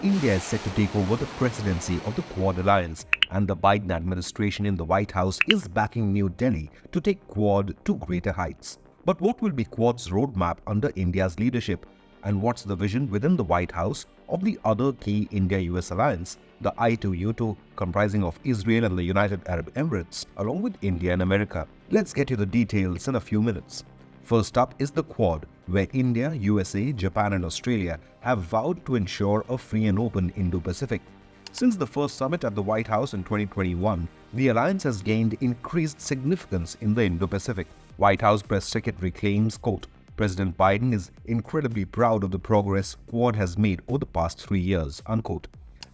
India is set to take over the presidency of the Quad Alliance, and the Biden administration in the White House is backing New Delhi to take Quad to greater heights. But what will be Quad's roadmap under India's leadership? And what's the vision within the White House of the other key India-US alliance, the I2U2, comprising of Israel and the United Arab Emirates, along with India and America? Let's get you the details in a few minutes. First up is the Quad, where India, USA, Japan and Australia have vowed to ensure a free and open Indo-Pacific. Since the first summit at the White House in 2021, the alliance has gained increased significance in the Indo-Pacific. White House press secretary claims, quote, President Biden is incredibly proud of the progress Quad has made over the past 3 years, unquote.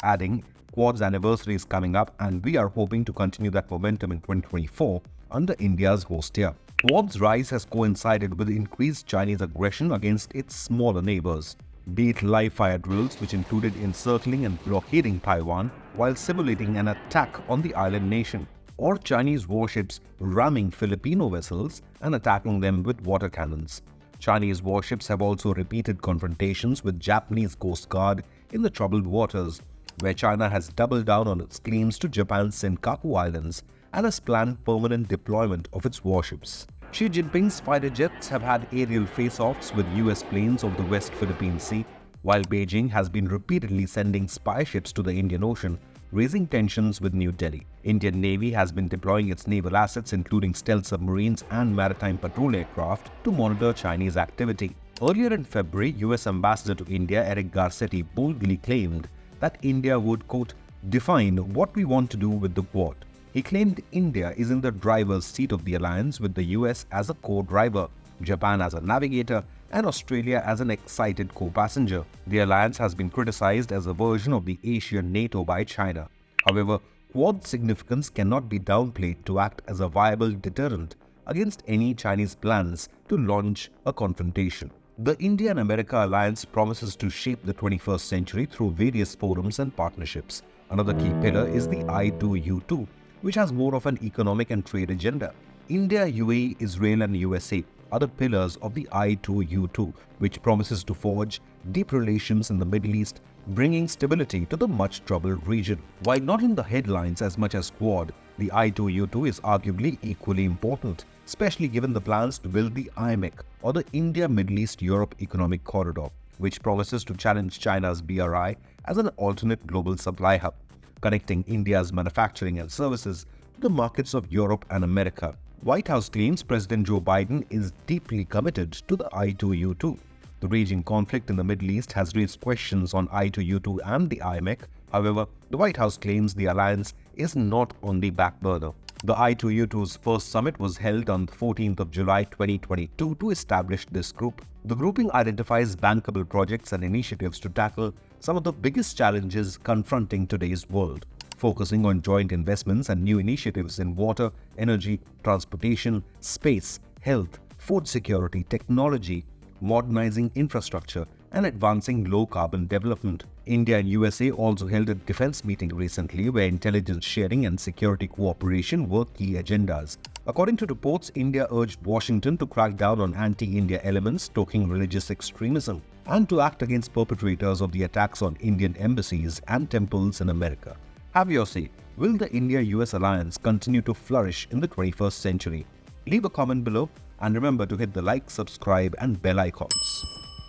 Adding, Quad's anniversary is coming up and we are hoping to continue that momentum in 2024 under India's host year. Quad's rise has coincided with increased Chinese aggression against its smaller neighbors, be it live-fire drills which included encircling and blockading Taiwan while simulating an attack on the island nation, or Chinese warships ramming Filipino vessels and attacking them with water cannons. Chinese warships have also repeated confrontations with Japanese Coast Guard in the troubled waters, where China has doubled down on its claims to Japan's Senkaku Islands and has planned permanent deployment of its warships. Xi Jinping's fighter jets have had aerial face-offs with US planes over the West Philippine Sea, while Beijing has been repeatedly sending spy ships to the Indian Ocean, raising tensions with New Delhi. Indian Navy has been deploying its naval assets including stealth submarines and maritime patrol aircraft to monitor Chinese activity. Earlier in February, US Ambassador to India Eric Garcetti boldly claimed that India would, quote, define what we want to do with the Quad. He claimed India is in the driver's seat of the alliance with the US as a co-driver, Japan as a navigator, and Australia as an excited co-passenger. The alliance has been criticized as a version of the Asian NATO by China. However, Quad's significance cannot be downplayed to act as a viable deterrent against any Chinese plans to launch a confrontation. The India and America alliance promises to shape the 21st century through various forums and partnerships. Another key pillar is the I2U2, which has more of an economic and trade agenda. India, UAE, Israel and USA are the pillars of the I2U2, which promises to forge deep relations in the Middle East, bringing stability to the much-troubled region. While not in the headlines as much as Quad, the I2U2 is arguably equally important, especially given the plans to build the IMEC, or the India-Middle East-Europe Economic Corridor, which promises to challenge China's BRI as an alternate global supply hub, connecting India's manufacturing and services to the markets of Europe and America. White House claims President Joe Biden is deeply committed to the I2U2. The raging conflict in the Middle East has raised questions on I2U2 and the IMEC. However, the White House claims the alliance is not on the back burner. The I2U2's first summit was held on 14th of July 2022 to establish this group. The grouping identifies bankable projects and initiatives to tackle some of the biggest challenges confronting today's world, focusing on joint investments and new initiatives in water, energy, transportation, space, health, food security, technology, modernizing infrastructure, and advancing low-carbon development. India and USA also held a defense meeting recently where intelligence sharing and security cooperation were key agendas. According to reports, India urged Washington to crack down on anti-India elements stoking religious extremism and to act against perpetrators of the attacks on Indian embassies and temples in America. Have your say. Will the India-US alliance continue to flourish in the 21st century? Leave a comment below and remember to hit the like, subscribe and bell icons.